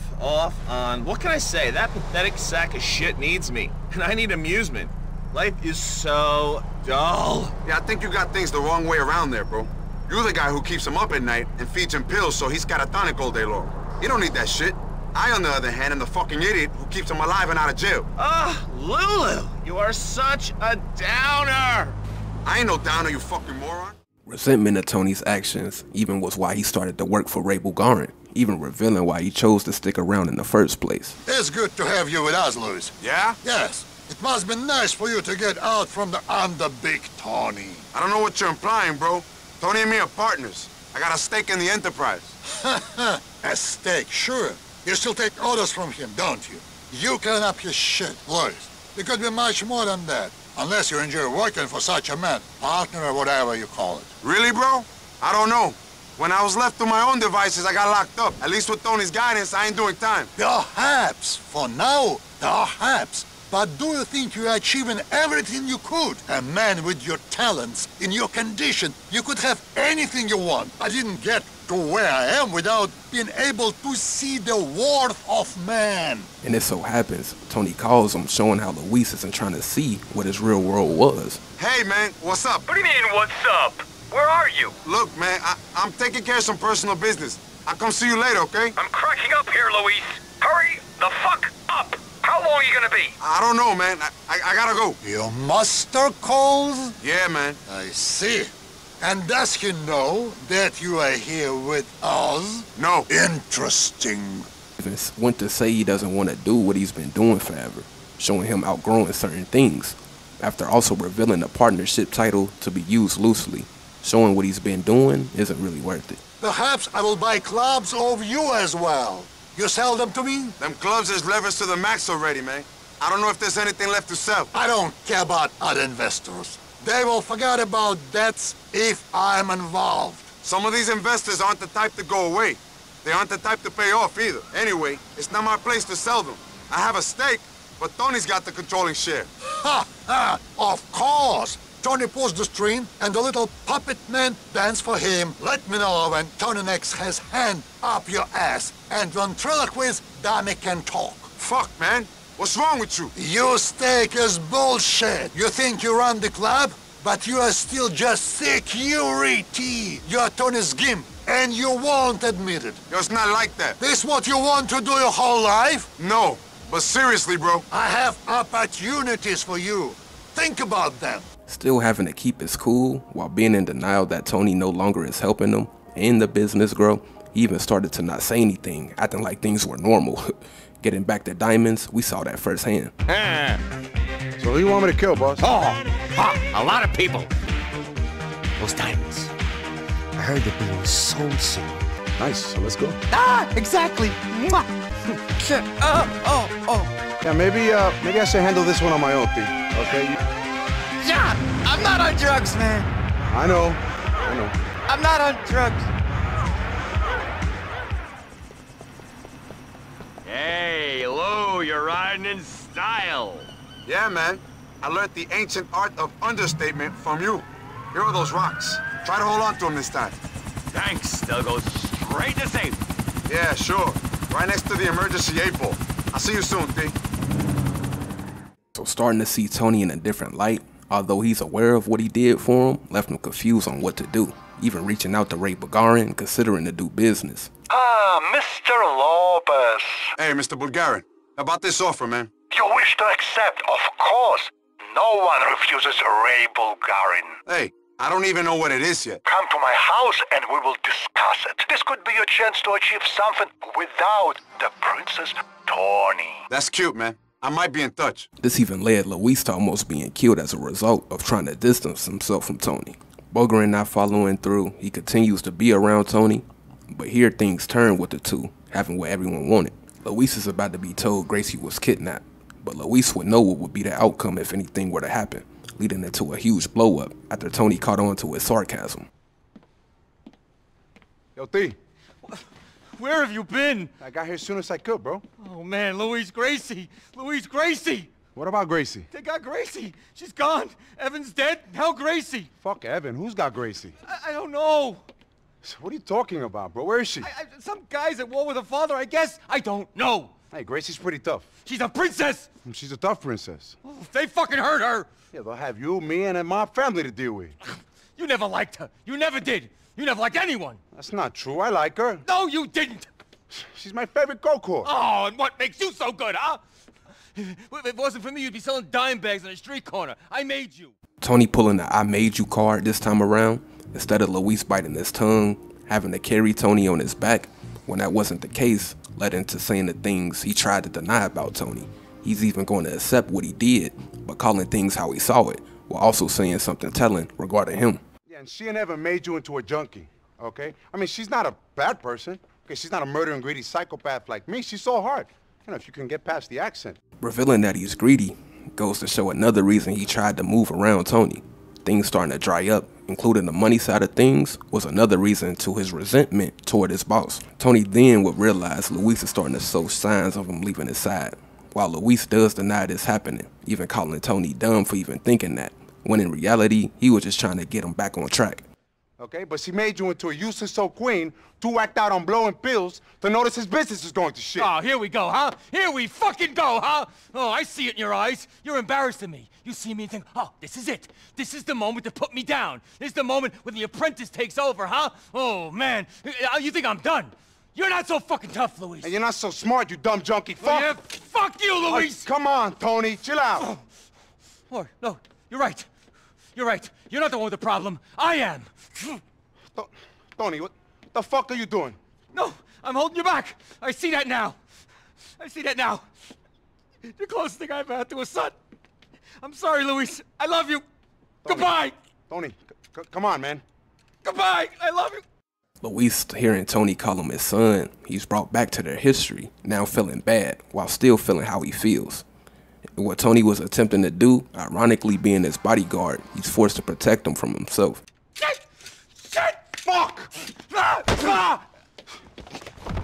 L: on. What can I say? That pathetic sack of shit needs me. And I need amusement. Life is so dull.
C: Yeah, I think you got things the wrong way around there, bro. You're the guy who keeps him up at night and feeds him pills so he's catatonic all day long. You don't need that shit. I, on the other hand, am the fucking idiot who keeps him alive and out of jail.
L: Ah, Lulu, you are such a downer.
C: I ain't no downer, you fucking moron.
A: Resentment of Tony's actions even was why he started to work for Ray Bulgarin, even revealing why he chose to stick around in the first place.
M: It's good to have you with us, Louis.
C: Yeah?
M: Yes. It must be nice for you to get out from under Big Tony.
C: I don't know what you're implying, bro. Tony and me are partners. I got a stake in the enterprise.
M: A stake, sure. You still take orders from him, don't you? You clean up his shit, Louis. It could be much more than that. Unless you enjoy working for such a man, partner or whatever you call it.
C: Really, bro? I don't know. When I was left to my own devices, I got locked up. At least with Tony's guidance, I ain't doing time.
M: Perhaps. For now, perhaps. But do you think you're achieving everything you could? A man with your talents, in your condition, you could have anything you want. I didn't get to where I am without being able to see the worth of man.
A: And it so happens, Tony calls him, showing how Luis isn't trying to see what his real world was.
C: Hey, man, what's up?
H: What do you mean, what's up? Where are you?
C: Look, man, I'm taking care of some personal business.
K: I'll come see you later, okay?
H: I'm cracking up here, Luis. Hurry the fuck up! How long are you gonna be?
K: I don't know, man. I gotta go.
M: You muster calls?
K: Yeah, man.
M: I see. And does he know that you are here with us?
K: No.
M: Interesting.
A: Even went to say he doesn't want to do what he's been doing forever, showing him outgrowing certain things, after also revealing the partnership title to be used loosely, showing what he's been doing isn't really worth it.
M: Perhaps I will buy clubs of you as well. You sell them to me?
K: Them clubs is leveraged to the max already, man. I don't know if there's anything left to sell.
M: I don't care about other investors. They will forget about debts if I'm involved.
K: Some of these investors aren't the type to go away. They aren't the type to pay off either. Anyway, it's not my place to sell them. I have a stake, but Tony's got the controlling share.
M: Ha! Ha! Of course! Tony pulls the string, and the little puppet man dance for him. Let me know when Tony next has hand up your ass, and ventriloquist Dami can talk.
K: Fuck, man. What's wrong with you?
M: Your stake is bullshit. You think you run the club, but you are still just security. You're Tony's gimp, and you won't admit it.
K: Yo, it's not like that.
M: This what you want to do your whole life?
K: No, but seriously, bro.
M: I have opportunities for you. Think about them.
A: Still having to keep his cool while being in denial that Tony no longer is helping him and the business grow. He even started to not say anything, acting like things were normal. Getting back to diamonds, we saw that firsthand.
C: So who you want me to kill, boss?
D: A lot of people. Those diamonds. I heard they're being sold soon.
C: Nice, so let's go.
D: Exactly. Mwah.
C: Yeah, maybe I should handle this one on my own, T. Okay?
D: Yeah, I'm not on drugs, man.
C: I know.
D: I'm not on drugs.
H: Hey, Lou, you're riding in style.
K: Yeah, man. I learned the ancient art of understatement from you. Here are those rocks. Try to hold on to them this time.
H: Thanks. They'll go straight to safety.
K: Yeah, sure. Right next to the emergency 8-ball. I'll see you soon, T.
A: So starting to see Tony in a different light, although he's aware of what he did for him, left him confused on what to do, even reaching out to Ray Bulgarian, considering to do business.
H: Mr. Lopez.
K: Hey, Mr. Bulgarian. About this offer, man.
H: You wish to accept, of course. No one refuses Ray Bulgarian.
K: Hey, I don't even know what it is yet.
H: Come to my house and we will discuss it. This could be your chance to achieve something without the Princess Tony.
K: That's cute, man. I might be in touch.
A: This even led Luis to almost being killed as a result of trying to distance himself from Tony. Bulgarian not following through, he continues to be around Tony, but here things turn with the two, having what everyone wanted. Luis is about to be told Gracie was kidnapped, but Luis would know what would be the outcome if anything were to happen, leading into a huge blow-up after Tony caught on to his sarcasm.
C: Yo, T.
B: Where have you been?
C: I got here as soon as I could, bro.
B: Oh, man, Louise Gracie. Louise Gracie.
C: What about Gracie?
B: They got Gracie. She's gone. Evan's dead. Now Gracie.
C: Fuck Evan. Who's got Gracie?
B: I don't know.
C: What are you talking about, bro? Where is she?
B: Some guy's at war with her father, I guess. I don't know.
C: Hey, Gracie's pretty tough.
B: She's a princess.
C: She's a tough princess.
B: Oh, they fucking hurt her.
C: Yeah, they'll have you, me, and my family to deal with.
B: You never liked her. You never did. You never liked anyone.
C: That's not true. I like her.
B: No, you didn't.
C: She's my favorite go-kart.
B: Oh, and what makes you so good, huh? If it wasn't for me, you'd be selling dime bags on a street corner. I made you.
A: Tony pulling the I made you card this time around, instead of Luis biting his tongue, having to carry Tony on his back, when that wasn't the case, led into saying the things he tried to deny about Tony. He's even going to accept what he did, but calling things how he saw it, while also saying something telling regarding him.
C: Yeah, and she never made you into a junkie, okay? I mean, she's not a bad person. Okay, she's not a murdering, greedy psychopath like me. She's so hard. You know, if you can get past the accent.
A: Revealing that he's greedy goes to show another reason he tried to move around Tony. Things starting to dry up, including the money side of things, was another reason to his resentment toward his boss. Tony then would realize Luis is starting to show signs of him leaving his side, while Luis does deny this happening, even calling Tony dumb for even thinking that, when in reality, he was just trying to get him back on track.
C: Okay, but she made you into a useless old queen to whacked out on blowing pills to notice his business is going to shit.
B: Oh, here we go, huh? Here we fucking go, huh? Oh, I see it in your eyes. You're embarrassing me. You see me and think, oh, this is it. This is the moment to put me down. This is the moment when the apprentice takes over, huh? Oh, man. You think I'm done? You're not so fucking tough, Luis.
C: And you're not so smart, you dumb junkie.
B: Well,
C: Fuck!
B: yeah, fuck you, Luis!
C: Come on, Tony, chill out.
B: Oh, no, you're right. You're right. You're not the one with the problem. I am.
C: Tony, what the fuck are you doing?
B: No, I'm holding you back. I see that now. I see that now. The closest thing I've had to a son. I'm sorry, Luis. I love you.
C: Tony,
B: Goodbye.
C: Tony, come on, man.
B: Goodbye. I love you.
A: Luis, hearing Tony call him his son, he's brought back to their history, now feeling bad, while still feeling how he feels. And what Tony was attempting to do, ironically being his bodyguard, he's forced to protect him from himself.
B: Shit! Shit!
C: Fuck!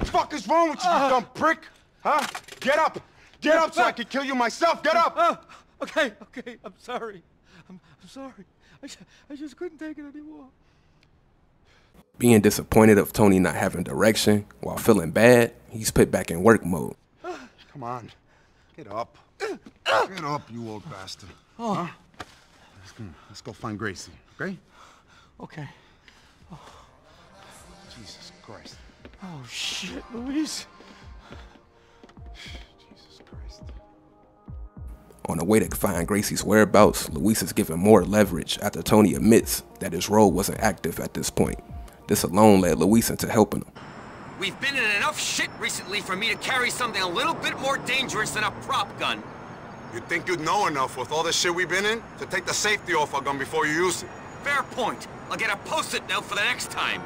C: Fuck is wrong with you, you dumb prick? Huh? Get up! Get up so I can kill you myself! Get up!
B: Okay, I'm sorry. I'm sorry. I just couldn't take it anymore.
A: Being disappointed of Tony not having direction, while feeling bad, he's put back in work mode.
C: Come on. Get up. Get up, you old bastard. Huh? Let's go find Gracie, okay?
B: Okay.
C: Jesus Christ.
B: Oh, shit, Luis.
C: Jesus Christ.
A: On the way to find Gracie's whereabouts, Luis is given more leverage after Tony admits that his role wasn't active at this point. This alone led Luis into helping him.
D: We've been in enough shit recently for me to carry something a little bit more dangerous than a prop gun.
K: You'd think you'd know enough with all the shit we've been in to take the safety off our gun before you use it.
D: Fair point. I'll get a post-it note for the next time.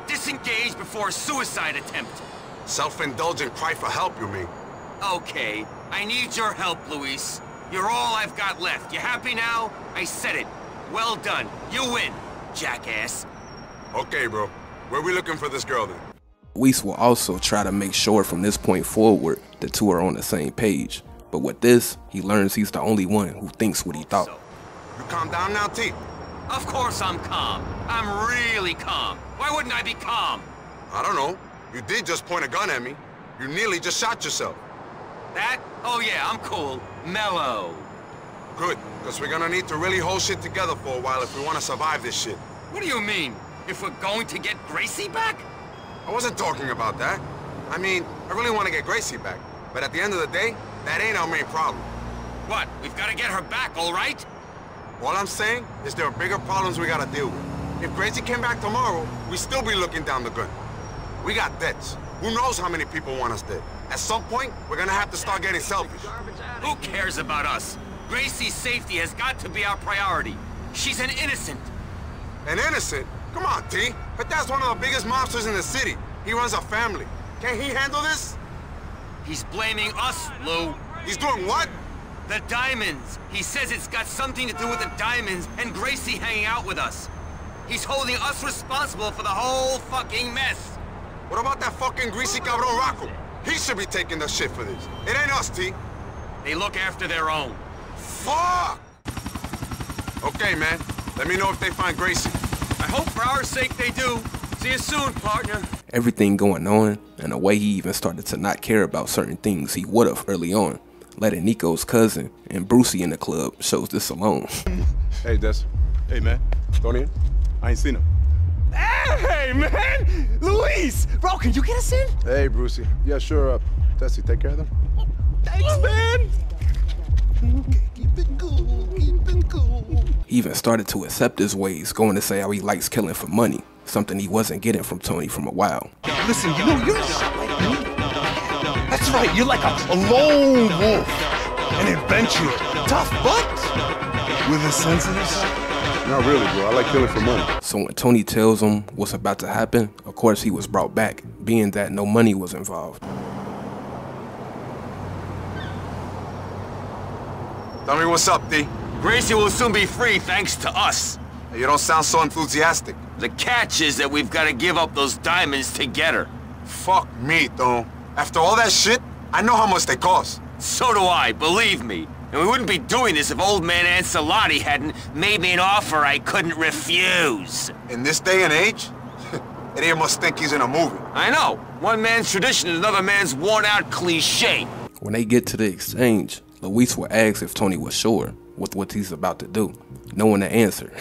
D: Disengage before a suicide attempt.
K: Self-indulgent cry for help, you mean?
D: Okay, I need your help, Luis. You're all I've got left. You happy now? I said it. Well done. You win, jackass.
K: Okay, bro. Where we looking for this girl then?
A: Luis will also try to make sure from this point forward the two are on the same page. But with this, he learns he's the only one who thinks what he thought.
K: You calm down now, T?
D: Of course I'm calm. I'm really calm. Why wouldn't I be calm?
K: I don't know. You did just point a gun at me. You nearly just shot yourself.
D: That? Oh yeah, I'm cool. Mellow.
K: Good, because we're gonna need to really hold shit together for a while if we want to survive this shit.
D: What do you mean? If we're going to get Gracie back?
K: I wasn't talking about that. I mean, I really want to get Gracie back. But at the end of the day, that ain't our main problem.
D: What? We've got to get her back, all right?
K: All I'm saying is there are bigger problems we gotta deal with. If Gracie came back tomorrow, we'd still be looking down the gun. We got debts. Who knows how many people want us dead? At some point, we're gonna have to start getting selfish.
D: Who cares about us? Gracie's safety has got to be our priority. She's an innocent.
K: An innocent? Come on, T. But that's one of the biggest mobsters in the city. He runs a family. Can't he handle this?
D: He's blaming us, Lou.
K: He's doing what?
D: The diamonds. He says it's got something to do with the diamonds and Gracie hanging out with us. He's holding us responsible for the whole fucking mess.
K: What about that fucking greasy cabron Rocco? He should be taking the shit for this. It ain't us, T.
D: They look after their own.
K: Fuck! Okay, man. Let me know if they find Gracie.
D: I hope for our sake they do. See you soon, partner.
A: Everything going on, and the way he even started to not care about certain things he would have early on. Letting Nico's cousin and Brucey in the club shows this alone.
C: Hey, Des. Hey, man. Tony? I ain't seen him.
L: Hey, man! Luis! Bro, can you get us in?
C: Hey, Brucey. Yeah, sure. Tessie, take care of them.
L: Thanks, man! Keep it cool, keep it cool.
A: He even started to accept his ways, going to say how he likes killing for money, something he wasn't getting from Tony from a while.
L: Listen, you know, you're not like me. That's right, you're like a lone wolf. An adventurer. Tough, but with a sensitive side.
C: Not really, bro. I like killing for money.
A: So when Tony tells him what's about to happen, of course he was brought back, being that no money was involved.
K: Tell me what's up, D.
D: Gracie will soon be free thanks to us.
K: Hey, you don't sound so enthusiastic.
D: The catch is that we've got to give up those diamonds to get her.
K: Fuck me, though. After all that shit, I know how much they cost.
D: So do I, believe me. And we wouldn't be doing this if old man Ancelotti hadn't made me an offer I couldn't refuse.
K: In this day and age, idiot must think he's in a movie.
D: I know. One man's tradition is another man's worn-out cliche.
A: When they get to the exchange, Luis will ask if Tony was sure with what he's about to do, knowing the answer.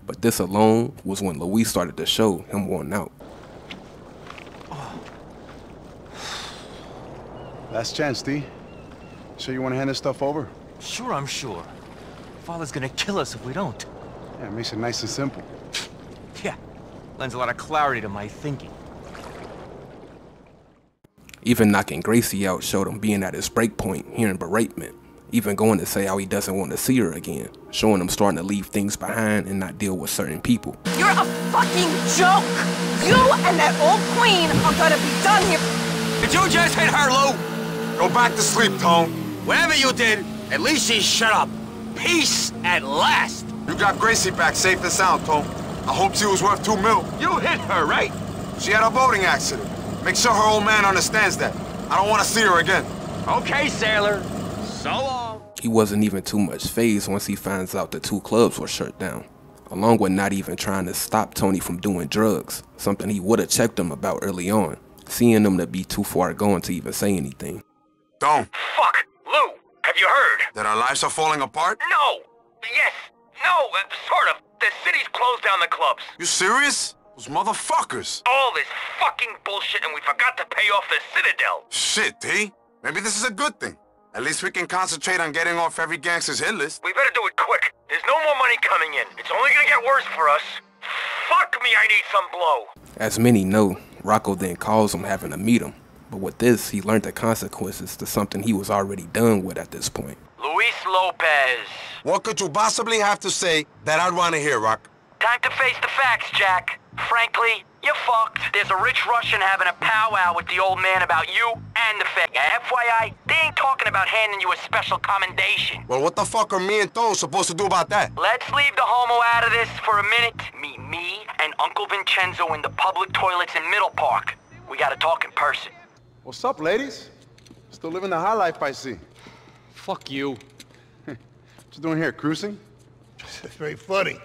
A: But this alone was when Luis started to show him wanting out.
C: Last chance, D. Sure you want to hand this stuff over?
G: Sure, I'm sure. Father's gonna kill us if we don't.
C: Yeah, it makes it nice and simple.
G: Yeah, lends a lot of clarity to my thinking.
A: Even knocking Gracie out showed him being at his break point, hearing beratement. Even going to say how he doesn't want to see her again, showing him starting to leave things behind and not deal with certain people.
J: You're a fucking joke! You and that old queen are gonna be done here.
D: Did you just hit her, Lou?
K: Go back to sleep, Tone.
D: Whatever you did, at least she shut up. Peace at last.
K: You got Gracie back safe and sound, Tone. I hope she was worth $2 million.
D: You hit her, right?
K: She had a boating accident. Make sure her old man understands that. I don't want to see her again.
D: Okay, sailor. So long.
A: He wasn't even too much fazed once he finds out the 2 clubs were shut down, along with not even trying to stop Tony from doing drugs, something he would have checked him about early on, seeing him to be too far gone to even say anything.
K: Don't.
H: Fuck! Lou, have you heard?
K: That our lives are falling apart?
H: No! Yes! No! Sort of. The city's closed down the clubs.
K: You serious? Those motherfuckers.
H: All this fucking bullshit and we forgot to pay off the Citadel.
K: Shit, D. Maybe this is a good thing. At least we can concentrate on getting off every gangster's hit list.
H: We better do it quick. There's no more money coming in. It's only gonna get worse for us. Fuck me, I need some blow.
A: As many know, Rocco then calls him having to meet him. But with this, he learned the consequences to something he was already done with at this point.
H: Luis Lopez.
K: What could you possibly have to say that I'd want to hear, Rock?
H: Time to face the facts, Jack. Frankly, you're fucked. There's a rich Russian having a powwow with the old man about you and the fake. FYI, they ain't talking about handing you a special commendation.
K: Well, what the fuck are me and Tone supposed to do about that?
H: Let's leave the homo out of this for a minute. Meet me and Uncle Vincenzo in the public toilets in Middle Park. We gotta talk in person.
C: What's up, ladies? Still living the high life, I see.
F: Fuck you.
C: What you doing here, cruising?
M: It's very funny.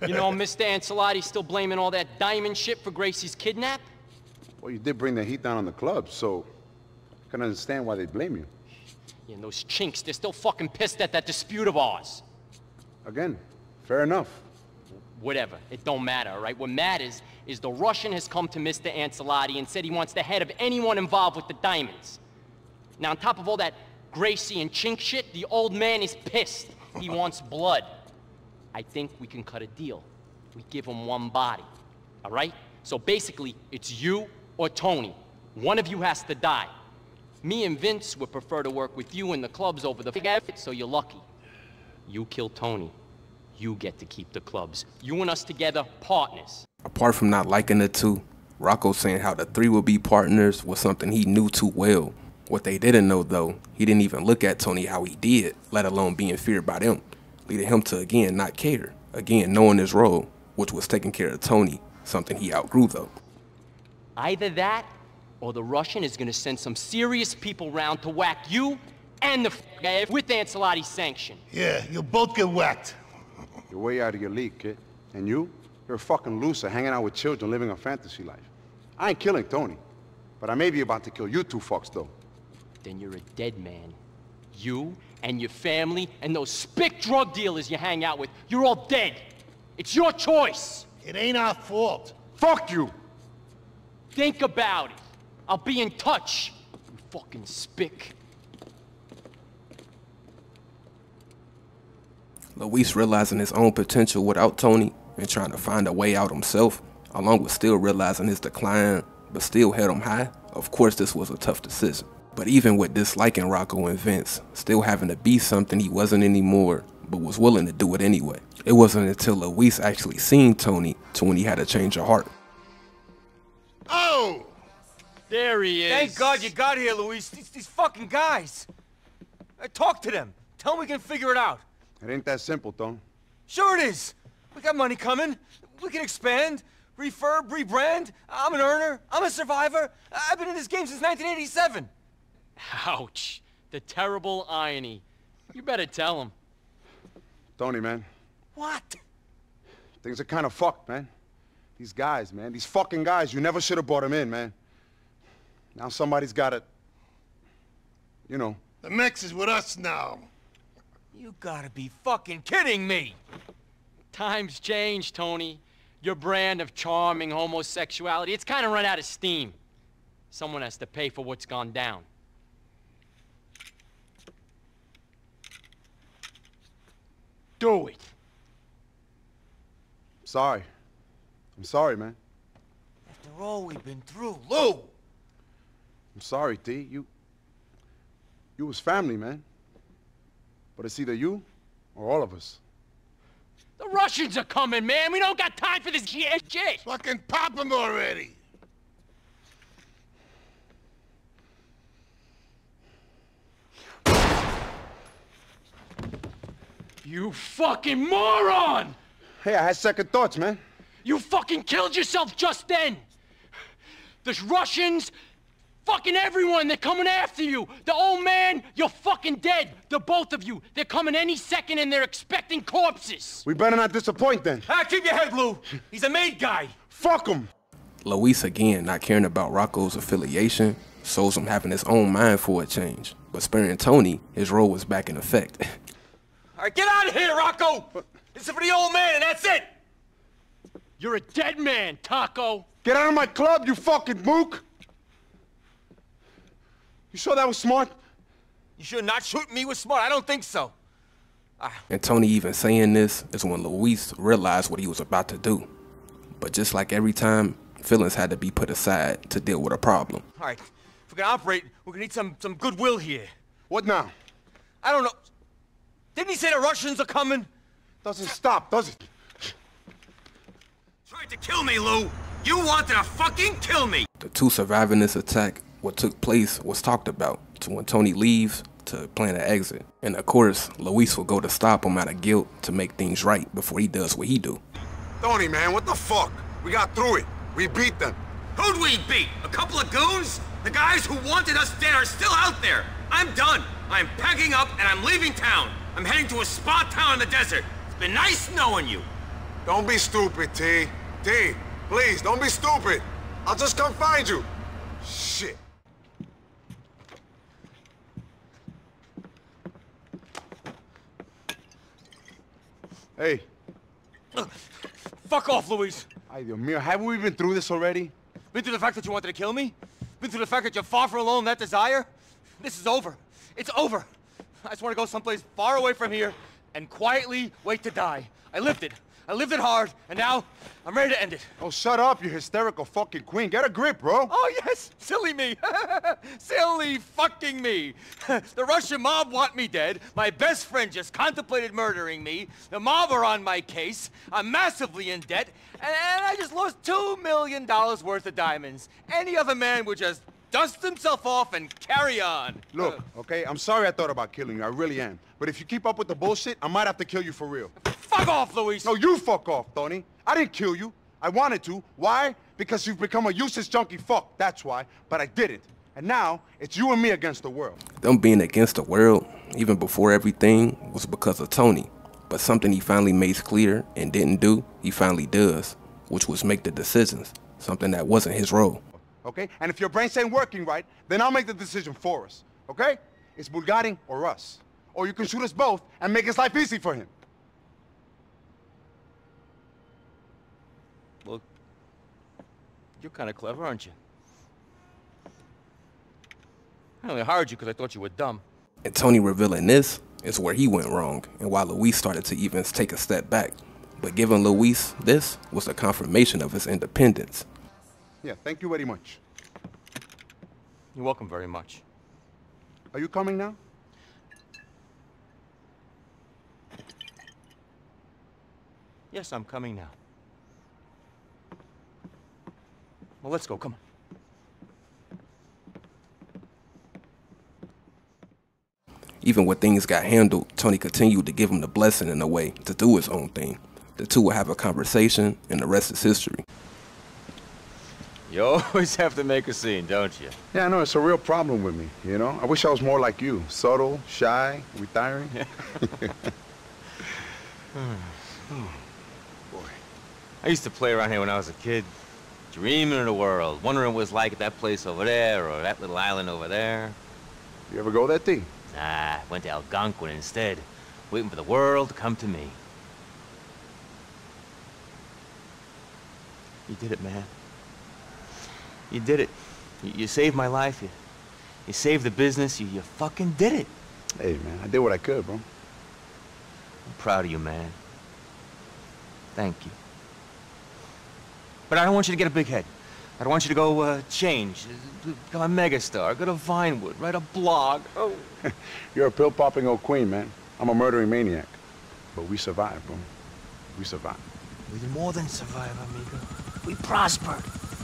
F: You know, Mr. Ancelotti's still blaming all that diamond shit for Gracie's kidnap?
C: Well, you did bring the heat down on the club, so I can understand why they blame you.
F: Yeah, and those chinks, they're still fucking pissed at that dispute of ours.
C: Again, fair enough.
F: Whatever, it don't matter, all right? What matters is the Russian has come to Mr. Ancelotti and said he wants the head of anyone involved with the diamonds. Now, on top of all that Gracie and chink shit, the old man is pissed. He wants blood. I think we can cut a deal. We give him one body, all right? So basically, it's you or Tony. One of you has to die. Me and Vince would prefer to work with you in the clubs over the so you're lucky. You kill Tony. You get to keep the clubs. You and us together, partners.
A: Apart from not liking the two, Rocco saying how the 3 would be partners was something he knew too well. What they didn't know, though, he didn't even look at Tony how he did, let alone being feared by them, leading him to, again, not care. Again, knowing his role, which was taking care of Tony, something he outgrew, though.
F: Either that, or the Russian is gonna send some serious people round to whack you and the guy with Ancelotti's sanction.
M: Yeah, you'll both get whacked.
C: You're way out of your league, kid. And you're a fucking loser hanging out with children living a fantasy life. I ain't killing Tony, but I may be about to kill you 2 fucks, though.
F: Then you're a dead man. You and your family and those spick drug dealers you hang out with, you're all dead. It's your choice.
M: It ain't our fault.
C: Fuck you!
F: Think about it. I'll be in touch, you fucking spick.
A: Luis realizing his own potential without Tony and trying to find a way out himself, along with still realizing his decline, but still held him high. Of course, this was a tough decision. But even with disliking Rocco and Vince, still having to be something he wasn't anymore, but was willing to do it anyway. It wasn't until Luis actually seen Tony to when he had a change of heart.
M: Oh!
F: There he is.
D: Thank God you got here, Luis. These fucking guys. Talk to them. Tell them we can figure it out.
C: It ain't that simple, Tone.
D: Sure it is. We got money coming. We can expand, refurb, rebrand. I'm an earner. I'm a survivor. I've been in this game since 1987.
F: Ouch. The terrible irony. You better tell him.
C: Tony, man.
D: What?
C: Things are kind of fucked, man. These guys, man. These fucking guys. You never should have brought them in, man. Now somebody's got it. You know.
M: The Mex is with us now.
D: You gotta be fucking kidding me.
F: Times change, Tony. Your brand of charming homosexuality, it's kind of run out of steam. Someone has to pay for what's gone down.
B: do it.
C: Sorry. I'm sorry, man.
D: After all we've been through, Lou!
C: I'm sorry, T. You was family, man. But it's either you or all of us.
F: The Russians are coming, man. We don't got time for this shit.
L: Fucking pop them already.
F: You fucking moron!
C: Hey, I had second thoughts, man.
F: You fucking killed yourself just then! There's Russians, fucking everyone, they're coming after you! The old man, you're fucking dead! The both of you, they're coming any second and they're expecting corpses!
C: We better not disappoint then.
D: Ah, keep your head, Lou! He's a made guy!
C: Fuck him!
A: Luis, again, not caring about Rocco's affiliation, shows him having his own mind for a change. But sparing Tony, his role was back in effect.
D: All right, get out of here, Rocco! This is for the old man, and that's it!
F: You're a dead man, Taco!
C: Get out of my club, you fucking mook! You sure that was smart?
D: You sure not shooting me was smart? I don't think so.
A: And Tony even saying this is when Luis realized what he was about to do. But just like every time, feelings had to be put aside to deal with a problem.
D: All right, if we're gonna operate, we're gonna need some goodwill here.
C: What now?
D: I don't know. Didn't he say the Russians are coming?
C: Doesn't stop, does it?
D: Tried to kill me, Lou! You wanted to fucking kill me!
A: The two surviving this attack, what took place was talked about, to when Tony leaves to plan an exit. And of course, Luis will go to stop him out of guilt to make things right before he does what he do.
K: Tony, man, what the fuck? We got through it. We beat them.
D: Who'd we beat? A couple of goons? The guys who wanted us dead are still out there. I'm done. I'm packing up and I'm leaving town. I'm heading to a spa town in the desert. It's been nice knowing you.
K: Don't be stupid, T. T, please, don't be stupid. I'll just come find you. Shit.
C: Hey.
D: Fuck off, Luis.
C: Ay, Dios mío, haven't we been through this already?
D: Been through the fact that you wanted to kill me? Been through the fact that you're far from alone, that desire? This is over. It's over. I just want to go someplace far away from here and quietly wait to die. I lived it hard, and now I'm ready to end it.
C: Oh, shut up, you hysterical fucking queen. Get a grip, bro.
D: Oh, yes, silly me. Silly fucking me. The Russian mob want me dead. My best friend just contemplated murdering me. The mob are on my case. I'm massively in debt, and I just lost $2 million worth of diamonds. Any other man would just dust himself off and carry on.
C: Look, okay, I'm sorry I thought about killing you. I really am. But if you keep up with the bullshit, I might have to kill you for real.
D: Fuck off, Luis!
C: No, you fuck off, Tony. I didn't kill you. I wanted to. Why? Because you've become a useless junkie fuck. That's why. But I didn't. And now, it's you and me against the world.
A: Them being against the world, even before everything, was because of Tony. But something he finally makes clear and didn't do, he finally does, which was make the decisions. Something that wasn't his role.
C: Okay? And if your brains ain't working right, then I'll make the decision for us. Okay? It's Bulgarin or us. Or you can shoot us both and make his life easy for him.
D: Well, you're kind of clever, aren't you? I only hired you because I thought you were dumb.
A: And Tony revealing this is where he went wrong, and why Luis started to even take a step back. But giving Luis this was a confirmation of his independence.
C: Yeah, thank you very much.
D: You're welcome very much.
C: Are you coming now?
D: Yes, I'm coming now. Well, let's go, come on.
A: Even when things got handled, Tony continued to give him the blessing in a way to do his own thing. The two would have a conversation, and the rest is history.
G: You always have to make a scene, don't you?
C: Yeah, I know, it's a real problem with me, you know? I wish I was more like you. Subtle, shy, retiring.
G: Boy. I used to play around here when I was a kid. Dreaming of the world, wondering what it was like at that place over there, or that little island over there.
C: You ever go there, T?
G: Nah, went to Algonquin instead, waiting for the world to come to me. You did it, man. You did it. You saved my life. You saved the business. You fucking did it.
C: Hey, man, I did what I could, bro.
D: I'm proud of you, man. Thank you. But I don't want you to get a big head. I don't want you to go change, become a megastar, go to Vinewood, write a blog. Oh.
C: You're a pill-popping old queen, man. I'm a murdering maniac. But we survived, bro. We survived.
D: We did more than survive, amigo. We prospered.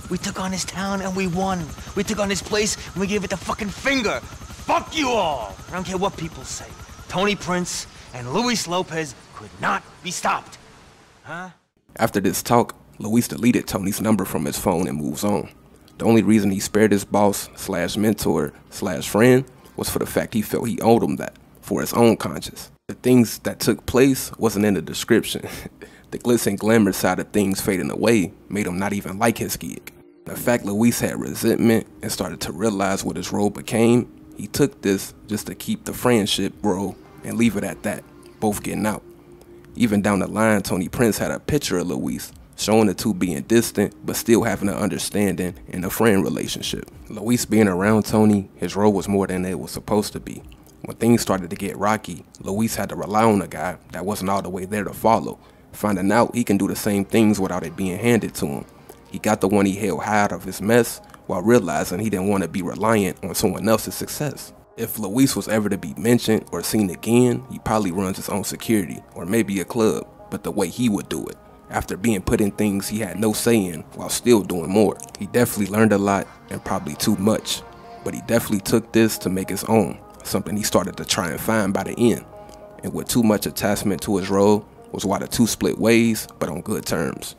D: We took on this town and we won. We took on this place and we gave it the fucking finger. Fuck you all! I don't care what people say. Tony Prince and Luis Lopez could not be stopped. Huh?
A: After this talk, Luis deleted Tony's number from his phone and moves on. The only reason he spared his boss / mentor / friend was for the fact he felt he owed him that for his own conscience. The things that took place wasn't in the description. The glitz and glamour side of things fading away made him not even like his gig. The fact Luis had resentment and started to realize what his role became, he took this just to keep the friendship role and leave it at that, both getting out. Even down the line, Tony Prince had a picture of Luis, showing the two being distant but still having an understanding in a friend relationship. Luis being around Tony, his role was more than it was supposed to be. When things started to get rocky, Luis had to rely on a guy that wasn't all the way there to follow, finding out he can do the same things without it being handed to him. He got the one he held high out of his mess while realizing he didn't want to be reliant on someone else's success. If Luis was ever to be mentioned or seen again, he probably runs his own security or maybe a club, but the way he would do it, after being put in things he had no say in while still doing more. He definitely learned a lot and probably too much, but he definitely took this to make his own, something he started to try and find by the end. And with too much attachment to his role was why the two split ways, but on good terms.